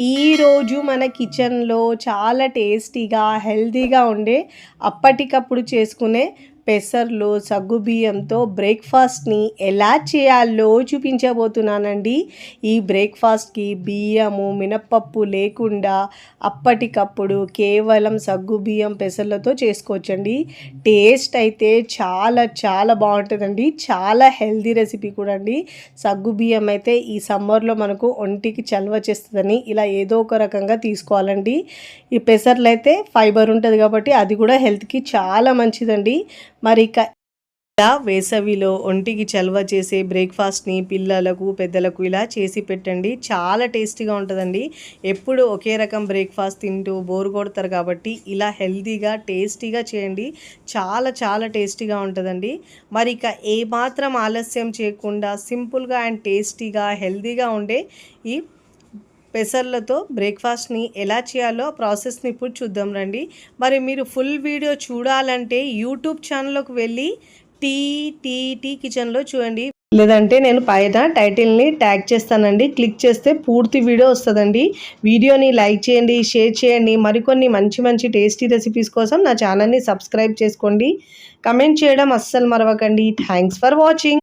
ఈరోజు మన కిచెన్లో చాలా టేస్టీగా హెల్తీగా ఉండే అప్పటికప్పుడు చేసుకునే పెసర్లు సగ్గుబియ్యంతో బ్రేక్ఫాస్ట్ని ఎలా చేయాలో చూపించబోతున్నానండి. ఈ బ్రేక్ఫాస్ట్కి బియ్యము మినప్పప్పు లేకుండా అప్పటికప్పుడు కేవలం సగ్గుబియ్యం పెసర్లతో చేసుకోవచ్చండి. టేస్ట్ అయితే చాలా చాలా బాగుంటుందండి. చాలా హెల్తీ రెసిపీ కూడా అండి. సగ్గుబియ్యం అయితే ఈ సమ్మర్లో మనకు ఒంటికి చలవ చేస్తుందని ఇలా ఏదో ఒక రకంగా తీసుకోవాలండి. ఈ పెసర్లు అయితే ఫైబర్ ఉంటుంది కాబట్టి అది కూడా హెల్త్కి చాలా మంచిదండి. మరి ఇక ఇలా వేసవిలో ఒంటికి చలవ చేసే బ్రేక్ఫాస్ట్ని పిల్లలకు పెద్దలకు ఇలా చేసి పెట్టండి. చాలా టేస్టీగా ఉంటుందండి. ఎప్పుడు ఒకే రకం బ్రేక్ఫాస్ట్ తింటూ బోర్ కొడతారు కాబట్టి ఇలా హెల్తీగా టేస్టీగా చేయండి. చాలా చాలా టేస్టీగా ఉంటుందండి. మరి ఇక ఏమాత్రం ఆలస్యం చేయకుండా సింపుల్గా అండ్ టేస్టీగా హెల్తీగా ఉండే ఈ పెసర్లతో బ్రేక్ఫాస్ట్ని ఎలా చేయాలో ప్రాసెస్ని ఇప్పుడు చూద్దాం రండి. మరి మీరు ఫుల్ వీడియో చూడాలంటే యూట్యూబ్ ఛానల్లోకి వెళ్ళి టీ కిచెన్లో చూడండి. లేదంటే నేను పైన టైటిల్ని ట్యాగ్ చేస్తానండి. క్లిక్ చేస్తే పూర్తి వీడియో వస్తుందండి. వీడియోని లైక్ చేయండి, షేర్ చేయండి. మరికొన్ని మంచి మంచి టేస్టీ రెసిపీస్ కోసం నా ఛానల్ని సబ్స్క్రైబ్ చేసుకోండి. కమెంట్ చేయడం అస్సలు మరవకండి. Thanks for watching.